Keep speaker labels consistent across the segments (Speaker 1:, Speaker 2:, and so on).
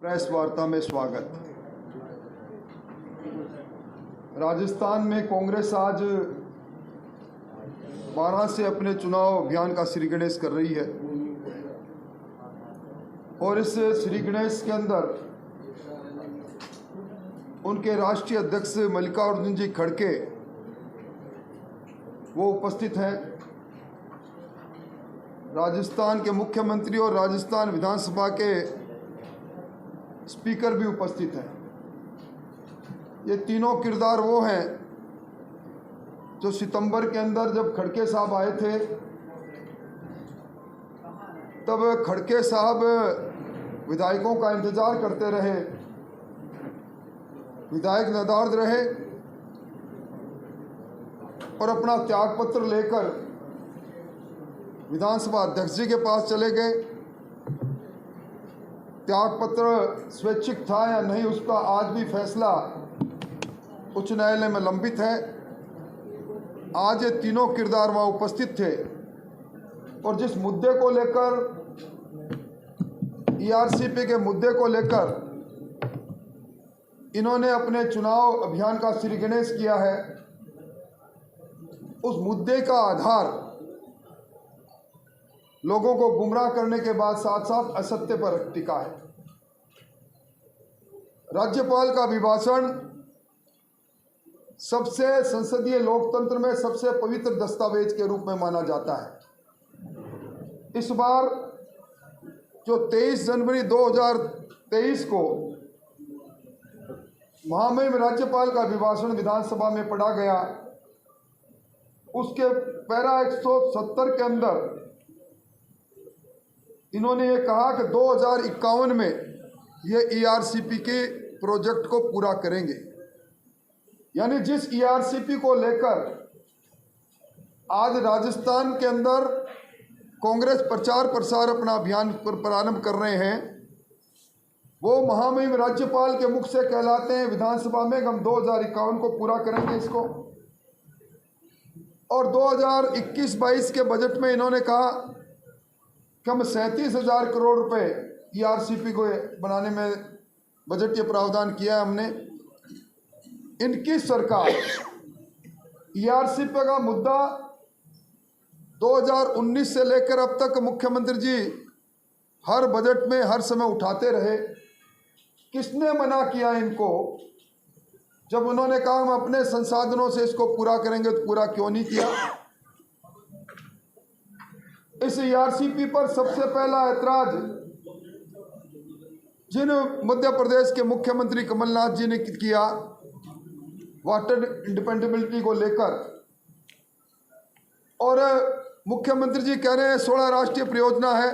Speaker 1: Press वार्ता में स्वागत। राजस्थान में कांग्रेस आज 12 से अपने चुनाव अभियान का श्री गणेश कर रही है और इस श्री गणेश के अंदर उनके राष्ट्रीय अध्यक्ष मल्लिकार्जुन जी खड़गे वो उपस्थित हैं। राजस्थान के मुख्यमंत्री और राजस्थान विधानसभा के स्पीकर भी उपस्थित हैं। ये तीनों किरदार वो हैं जो सितंबर के अंदर जब खड़गे साहब आए थे तब खड़गे साहब विधायकों का इंतजार करते रहे, विधायक नादार्द रहे और अपना त्यागपत्र लेकर विधानसभा अध्यक्ष जी के पास चले गए। त्यागपत्र स्वैच्छिक था या नहीं उसका आज भी फैसला उच्च न्यायालय में लंबित है। आज ये तीनों किरदार वहाँ उपस्थित थे और जिस मुद्दे को लेकर ईआरसीपी के मुद्दे को लेकर इन्होंने अपने चुनाव अभियान का श्री गणेश किया है, उस मुद्दे का आधार लोगों को गुमराह करने के बाद साथ साथ असत्य पर टिका है। राज्यपाल का अभिभाषण सबसे संसदीय लोकतंत्र में सबसे पवित्र दस्तावेज के रूप में माना जाता है। इस बार जो 23 जनवरी 2023 को महामहिम राज्यपाल का अभिभाषण विधानसभा में पढ़ा गया, उसके पैरा 170 के अंदर इन्होंने ये कहा कि 2051 में ये ईआरसीपी के प्रोजेक्ट को पूरा करेंगे। यानी जिस ईआरसीपी को लेकर आज राजस्थान के अंदर कांग्रेस प्रचार प्रसार अपना अभियान पर प्रारंभ कर रहे हैं, वो महामहिम राज्यपाल के मुख से कहलाते हैं विधानसभा में हम 2051 को पूरा करेंगे इसको। और 2021-22 के बजट में इन्होंने कहा कि हम 37,000 करोड़ रुपए ईआरसीपी को बनाने में बजटीय प्रावधान किया है हमने। इनकी सरकार ईआरसीपी का मुद्दा 2019 से लेकर अब तक मुख्यमंत्री जी हर बजट में हर समय उठाते रहे। किसने मना किया इनको? जब उन्होंने कहा हम अपने संसाधनों से इसको पूरा करेंगे तो पूरा क्यों नहीं किया? इस ईआरसीपी पर सबसे पहला ऐतराज जिन मध्य प्रदेश के मुख्यमंत्री कमलनाथ जी ने किया वाटर इंडिपेंडेबिलिटी को लेकर, और मुख्यमंत्री जी कह रहे हैं 16 राष्ट्रीय परियोजना है।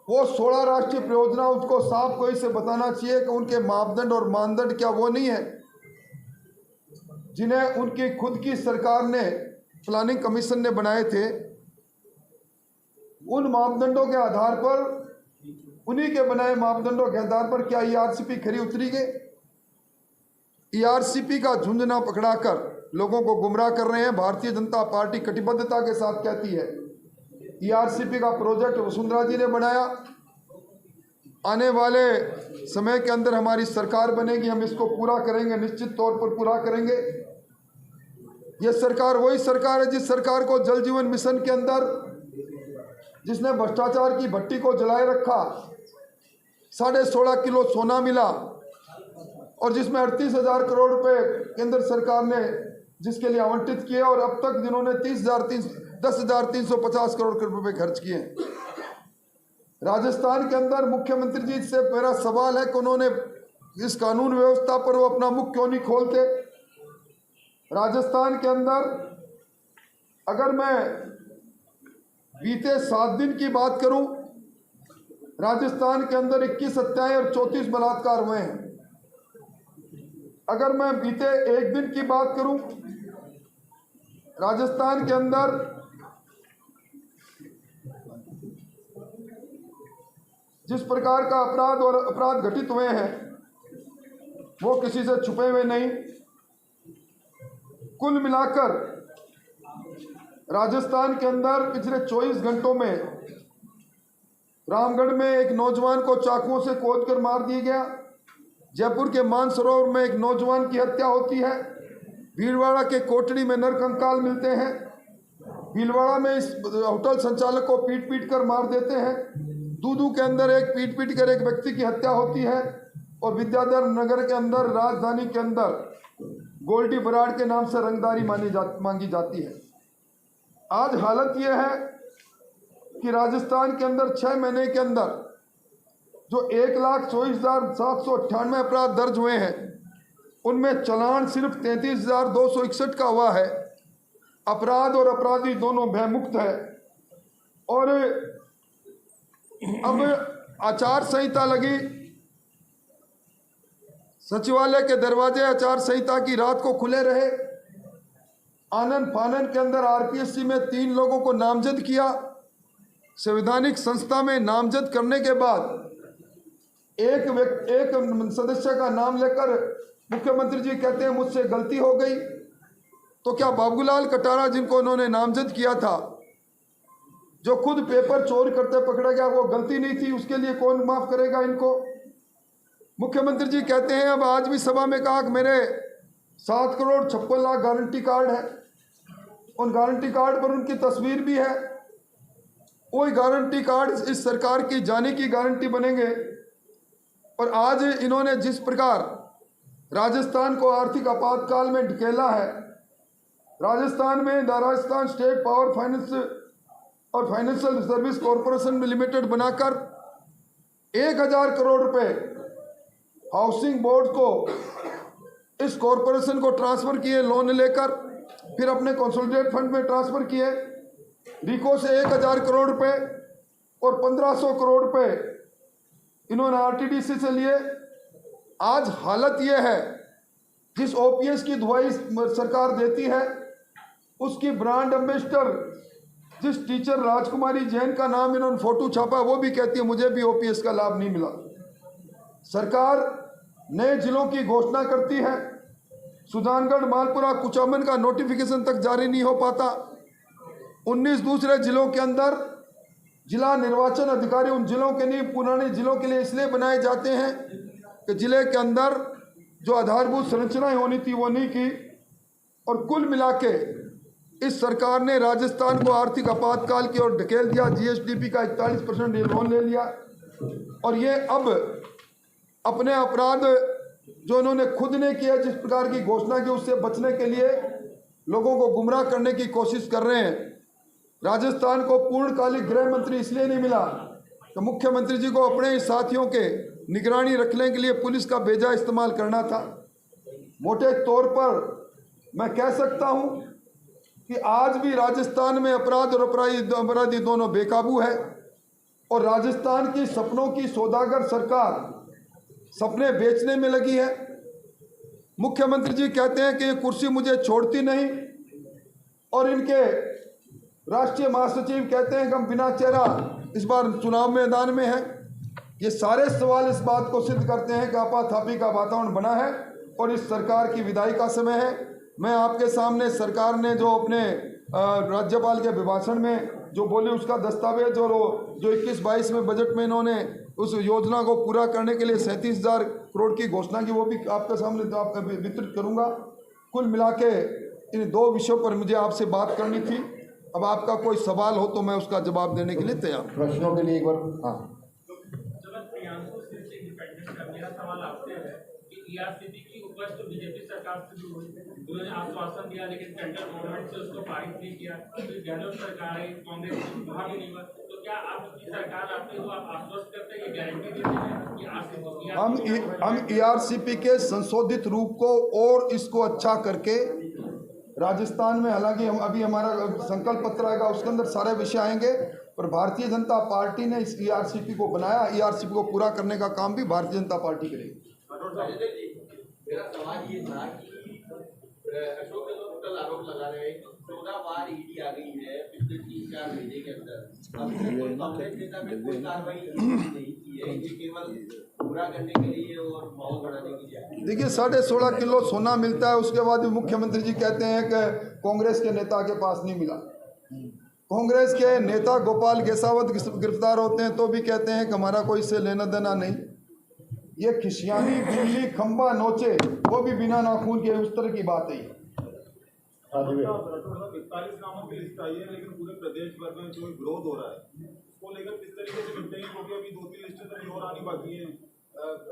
Speaker 1: वो 16 राष्ट्रीय परियोजना उसको साफ कोई से बताना चाहिए कि उनके मापदंड और मानदंड क्या वो नहीं है जिन्हें उनकी खुद की सरकार ने प्लानिंग कमीशन ने बनाए थे। उन मापदंडों के आधार पर, उन्हीं के बनाए मापदंडों के आधार पर क्या ईआरसीपी खरी उतरी गई? ईआरसीपी का झुंझुना पकड़ाकर लोगों को गुमराह कर रहे हैं। भारतीय जनता पार्टी कटिबद्धता के साथ कहती है ईआरसीपी का प्रोजेक्ट वसुंधरा जी ने बनाया, आने वाले समय के अंदर हमारी सरकार बनेगी, हम इसको पूरा करेंगे, निश्चित तौर पर पूरा करेंगे। ये सरकार वही सरकार है जिस सरकार को जल जीवन मिशन के अंदर जिसने भ्रष्टाचार की भट्टी को जलाए रखा, 16.5 किलो सोना मिला और जिसमें 38,000 करोड़ रुपए केंद्र सरकार ने जिसके लिए आवंटित किए और अब तक जिन्होंने 10,350 करोड़ रुपए खर्च किए। राजस्थान के अंदर मुख्यमंत्री जी से मेरा सवाल है कि उन्होंने इस कानून व्यवस्था पर वो अपना मुख क्यों नहीं खोलते? राजस्थान के अंदर अगर मैं बीते 7 दिन की बात करूं, राजस्थान के अंदर 21 हत्याएं और 34 बलात्कार हुए हैं। अगर मैं बीते 1 दिन की बात करूं, राजस्थान के अंदर जिस प्रकार का अपराध घटित हुए हैं वो किसी से छुपे हुए नहीं। कुल मिलाकर राजस्थान के अंदर पिछले 24 घंटों में रामगढ़ में एक नौजवान को चाकुओं से कोद कर मार दिया गया। जयपुर के मानसरोवर में एक नौजवान की हत्या होती है। भीलवाड़ा के कोटड़ी में नरकंकाल मिलते हैं। भीलवाड़ा में इस होटल संचालक को पीट पीट कर मार देते हैं। दूदू के अंदर एक पीट पीट कर एक व्यक्ति की हत्या होती है। और विद्याधर नगर के अंदर, राजधानी के अंदर गोल्डी बराड़ के नाम से रंगदारी मांगी जाती है। आज हालत यह है कि राजस्थान के अंदर 6 महीने के अंदर जो 1,24,798 अपराध दर्ज हुए हैं, उनमें चालान सिर्फ 33,261 का हुआ है। अपराध और अपराधी दोनों भयमुक्त है। और अब आचार संहिता लगी, सचिवालय के दरवाजे आचार संहिता की रात को खुले रहे। आनन फानन के अंदर आरपीएससी में 3 लोगों को नामजद किया। संवैधानिक संस्था में नामजद करने के बाद एक सदस्य का नाम लेकर मुख्यमंत्री जी कहते हैं मुझसे गलती हो गई। तो क्या बाबूलाल कटारा, जिनको उन्होंने नामजद किया था, जो खुद पेपर चोरी करते पकड़ा गया, वो गलती नहीं थी? उसके लिए कौन माफ करेगा इनको? मुख्यमंत्री जी कहते हैं, अब आज भी सभा में कहा कि मेरे 7 करोड़ 56 लाख गारंटी कार्ड है। उन गारंटी कार्ड पर उनकी तस्वीर भी है। वही गारंटी कार्ड इस सरकार की जाने की गारंटी बनेंगे। और आज इन्होंने जिस प्रकार राजस्थान को आर्थिक आपातकाल में ढकेला है, राजस्थान में राजस्थान स्टेट पावर फाइनेंस और फाइनेंशियल सर्विस कॉरपोरेशन में लिमिटेड बनाकर 1,000 करोड़ रुपए हाउसिंग बोर्ड को, इस कॉरपोरेशन को ट्रांसफर किए लोन लेकर, फिर अपने कंसोलिडेटेड फंड में ट्रांसफर किए। रिको से 1,000 करोड़ रुपए और 1,500 करोड़ रुपए इन्होंने आरटीडीसी से लिए। आज हालत यह है, जिस ओपीएस की दुहाई सरकार देती है, उसकी ब्रांड एम्बेसडर जिस टीचर राजकुमारी जैन का नाम इन्होंने फोटो छापा, वो भी कहती है मुझे भी ओपीएस का लाभ नहीं मिला। सरकार नए जिलों की घोषणा करती है, सुजानगढ़, मालपुरा, कुचामन का नोटिफिकेशन तक जारी नहीं हो पाता। 19 दूसरे जिलों के अंदर जिला निर्वाचन अधिकारी उन जिलों के नहीं, पुराने जिलों के लिए इसलिए बनाए जाते हैं कि जिले के अंदर जो आधारभूत संरचनाएं होनी थी वो नहीं की। और कुल मिला के इस सरकार ने राजस्थान को आर्थिक आपातकाल की ओर ढकेल दिया। जीएसडीपी का 41% लोन ले लिया। और ये अब अपने अपराध जो उन्होंने खुद ने किया, जिस प्रकार की घोषणा की, उससे बचने के लिए लोगों को गुमराह करने की कोशिश कर रहे हैं। राजस्थान को पूर्णकालिक गृह मंत्री इसलिए नहीं मिला कि मुख्यमंत्री जी को अपने साथियों के निगरानी रखने के लिए पुलिस का बेजा इस्तेमाल करना था। मोटे तौर पर मैं कह सकता हूं कि आज भी राजस्थान में अपराध और अपराधी दोनों बेकाबू है। और राजस्थान की सपनों की सौदागर सरकार सपने बेचने में लगी है। मुख्यमंत्री जी कहते हैं कि ये कुर्सी मुझे छोड़ती नहीं, और इनके राष्ट्रीय महासचिव कहते हैं कि हम बिना चेहरा इस बार चुनाव मैदान में हैं। ये सारे सवाल इस बात को सिद्ध करते हैं कि आपाधापी का वातावरण बना है और इस सरकार की विदाई का समय है। मैं आपके सामने सरकार ने जो अपने राज्यपाल के अभिभाषण में जो बोली, उसका दस्तावेज, और जो 21-22 में बजट में इन्होंने उस योजना को पूरा करने के लिए 37,000 करोड़ की घोषणा की, वो भी आपके सामने वितरित करूंगा। कुल मिला के इन 2 विषयों पर मुझे आपसे बात करनी थी। अब आपका कोई सवाल हो तो मैं उसका जवाब देने के लिए तैयार हूं।
Speaker 2: प्रश्नों के लिए एक बार। हाँ,
Speaker 3: मेरा सवाल आपसे है कि ईआरसीपी की उपज तो बीजेपी सरकार से भी हुई, उन्होंने आश्वासन दिया लेकिन सेंट्रल गवर्नमेंट से उसको पारित नहीं किया। फिर गहलोत सरकार है, कांग्रेस वहाँ भी नहीं हुआ। तो क्या आपकी सरकार आती हो, आप आश्वस्त करते हैं, ये गारंटी देते हैं कि
Speaker 1: हम ईआरसीपी के संशोधित रूप को और इसको अच्छा करके राजस्थान में, हालांकि हम अभी हमारा संकल्प पत्र आएगा, उसके अंदर सारे विषय आएंगे, पर भारतीय जनता पार्टी ने इस ईआरसीपी को बनाया। ईआरसीपी को पूरा करने का काम भी भारतीय जनता पार्टी करेगी।
Speaker 4: मेरा सवाल ये था कि अशोक गहलोत कल आरोप लगा रहे हैं कि 14 बार ईडी आ गई है पिछले 3-4 महीने के अंदर। अभी तक कोई कांग्रेस नेता ने कोई कार्रवाई नहीं की है, ये केवल पूरा करने के लिए और माहौल बढ़ाने के लिए।
Speaker 1: देखिए, 16.5 किलो सोना मिलता है, उसके बाद भी मुख्यमंत्री जी कहते हैं कि कांग्रेस के नेता के पास नहीं मिला। कांग्रेस के नेता गोपाल गेसावत गिरफ्तार होते हैं तो भी कहते हैं कि हमारा कोई इससे लेना देना नहीं। ये खिसियानी बिल्ली खंबा नोचे वो भी बिना नाखून के, उस तरह की बात है।
Speaker 2: 41 नामों की लिस्ट आई है, लेकिन पूरे प्रदेश भर में जो विरोध हो रहा है उसको लेकर किस तरीके से निपटेंगे, क्योंकि अभी 2-3 लिस्टें तो अभी और आनी बाकी हैं।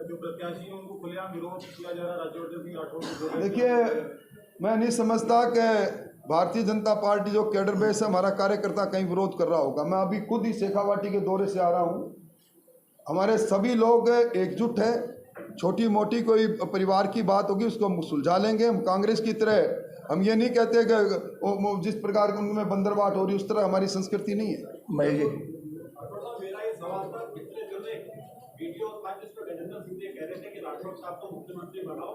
Speaker 2: जो प्रत्याशी हैं उनको खुलेआम विरोध किया जा रहा है राज्यवर्धन सिंह राठौर को।
Speaker 1: देखिए, मैं नहीं समझता कि भारतीय जनता पार्टी जो कैडर बेस है, हमारा कार्यकर्ता कहीं विरोध कर रहा होगा। मैं अभी खुद ही शेखावाटी के दौरे से आ रहा हूँ। हमारे सभी लोग एकजुट है। छोटी मोटी कोई परिवार की बात होगी उसको हम सुलझा लेंगे। हम कांग्रेस की तरह हम ये नहीं कहते कि जिस प्रकार की उनमें बंदरबाट हो रही उस तरह हमारी संस्कृति नहीं है।
Speaker 2: मेरा ये सवाल था, पिछले दिनों एक वीडियो था जिसमें गजेंद्र सिंह जी कह रहे थे कि राठौर साहब को मुख्यमंत्री बनाओ,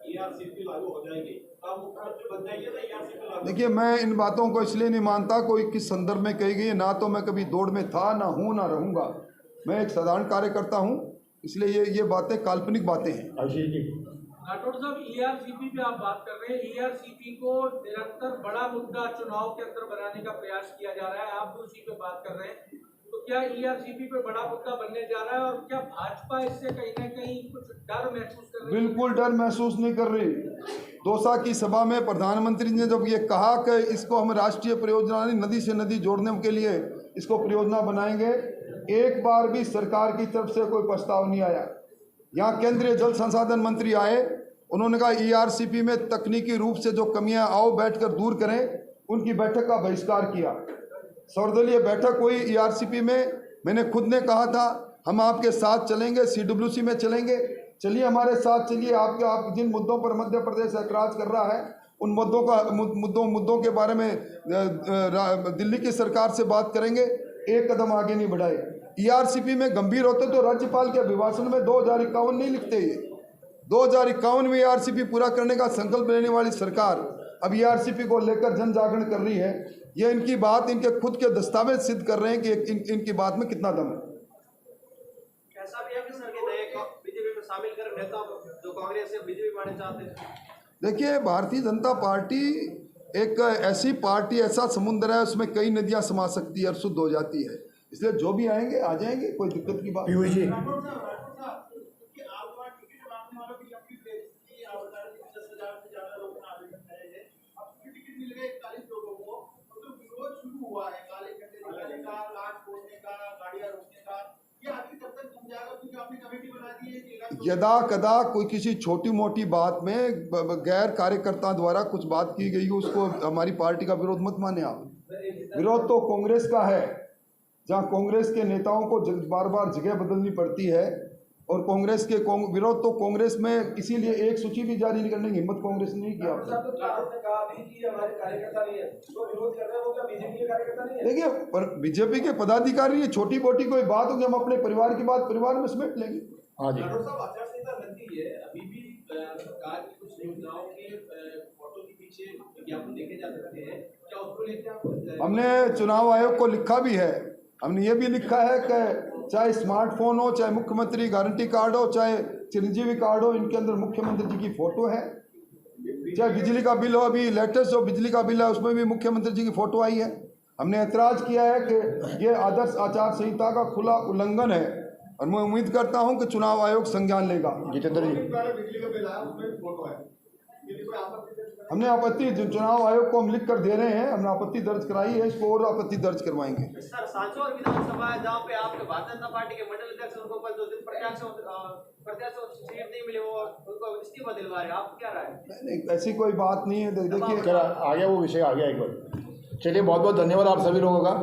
Speaker 2: ईआरसीपी लागू हो जाएगी, आप मुख्यमंत्री बन जाइए ना ईआरसीपी लागू।
Speaker 1: देखिए, मैं इन बातों को इसलिए नहीं मानता कोई किस संदर्भ में कही गई है। ना तो मैं कभी दौड़ में था, ना हूँ, ना रहूँगा। मैं एक साधारण कार्यकर्ता हूँ, इसलिए ये बातें काल्पनिक बातें हैं।
Speaker 2: आशीष जी,
Speaker 3: राठौर साहब, ईआरसीपी पे आप बात कर रहे हैं। ईआरसीपी को निरंतर बड़ा मुद्दा चुनाव के अंदर बनाने का प्रयास किया जा रहा है, आप भी उसी पे बात कर रहे हैं। तो क्या ईआरसीपी पे बड़ा मुद्दा बनने जा रहा है, और क्या भाजपा इससे कहीं ना कहीं कुछ डर महसूस कर रही है?
Speaker 1: बिल्कुल डर महसूस नहीं कर रही। दौसा की सभा में प्रधानमंत्री ने जब ये कहा कि इसको हम राष्ट्रीय परियोजना नदी से नदी जोड़ने के लिए इसको परियोजना बनाएंगे, एक बार भी सरकार की तरफ से कोई प्रस्ताव नहीं आया। यहाँ केंद्रीय जल संसाधन मंत्री आए, उन्होंने कहा ईआरसीपी में तकनीकी रूप से जो कमियां आओ बैठकर दूर करें। उनकी बैठक का बहिष्कार किया। सर्वदलीय बैठक हुई ईआरसीपी में। मैंने खुद ने कहा था हम आपके साथ चलेंगे, सीडब्ल्यूसी में चलेंगे, चलिए हमारे साथ चलिए। आप जिन मुद्दों पर मध्य प्रदेश ऐतराज कर रहा है उन मुद्दों के बारे में दिल्ली की सरकार से बात करेंगे। एक कदम आगे नहीं बढ़ाए। ईआरसीपी में गंभीर होते तो राज्यपाल के अभिभाषण में 2051 नहीं लिखते। ये 2051 में ईआरसीपी पूरा करने का संकल्प लेने वाली सरकार अब ईआरसीपी को लेकर जन जागरण कर रही है। ये इनकी बात, इनके खुद के दस्तावेज सिद्ध कर रहे हैं कि इनकी बात में कितना दम है।
Speaker 4: कैसा भी है कि सर के नए बीजेपी में शामिल कर नेता जो कांग्रेस से बीजेपी में आने चाहते हैं?
Speaker 1: देखिए, भारतीय जनता पार्टी एक ऐसी पार्टी, ऐसा समुद्र है उसमें कई नदियां समा सकती है और शुद्ध हो जाती है। इसलिए जो भी आएंगे आ जाएंगे, कोई दिक्कत की बात नहीं। यदा कदा कोई किसी छोटी मोटी बात में गैर कार्यकर्ता द्वारा कुछ बात की गई हो, उसको हमारी पार्टी का विरोध मत माने आप। विरोध तो कांग्रेस का है, जहां कांग्रेस के नेताओं को बार बार जगह बदलनी पड़ती है। और कांग्रेस के विरोध तो कांग्रेस में इसीलिए एक सूची भी जारी नहीं करने की हिम्मत कांग्रेस ने नहीं किया। देखिए, पर बीजेपी के पदाधिकारी, ये छोटी मोटी कोई बात होगी, हम अपने परिवार की बात परिवार में समेट लेंगे। हाँ जी,
Speaker 4: अभी भी सरकार की कुछ योजनाओं के फोटो के पीछे विज्ञापन देखे जा सकते हैं, क्या उसको लेकर
Speaker 1: हमने चुनाव आयोग को लिखा भी है। हमने ये भी लिखा है कि चाहे स्मार्टफोन हो, चाहे मुख्यमंत्री गारंटी कार्ड हो, चाहे चिरंजीवी कार्ड हो, इनके अंदर मुख्यमंत्री जी की फोटो है। चाहे बिजली का बिल हो, अभी लेटेस्ट जो बिजली का बिल है उसमें भी मुख्यमंत्री जी की फोटो आई है। हमने ऐतराज किया है कि ये आदर्श आचार संहिता का खुला उल्लंघन है, और मैं उम्मीद करता हूं कि चुनाव आयोग संज्ञान लेगा। जितेंद्र जी, हमने आपत्ति चुनाव आयोग को हम लिख कर दे रहे हैं, हमने आपत्ति दर्ज कराई है, इसको और आपत्ति दर्ज करवाएंगे।
Speaker 4: सर, सांसौर विधानसभा है जहाँ पे आपके भारतीय जनता पार्टी के मंडल अध्यक्ष उनको पर जो प्रत्याशी सीट नहीं मिले वो उनको इस्तीफा दिलवा रहे हैं, आपको क्या राय है?
Speaker 1: नहीं, ऐसी कोई बात नहीं है। देखिए,
Speaker 2: आ गया वो विषय, आ गया एक बार। चलिए, बहुत बहुत धन्यवाद आप सभी लोगों का।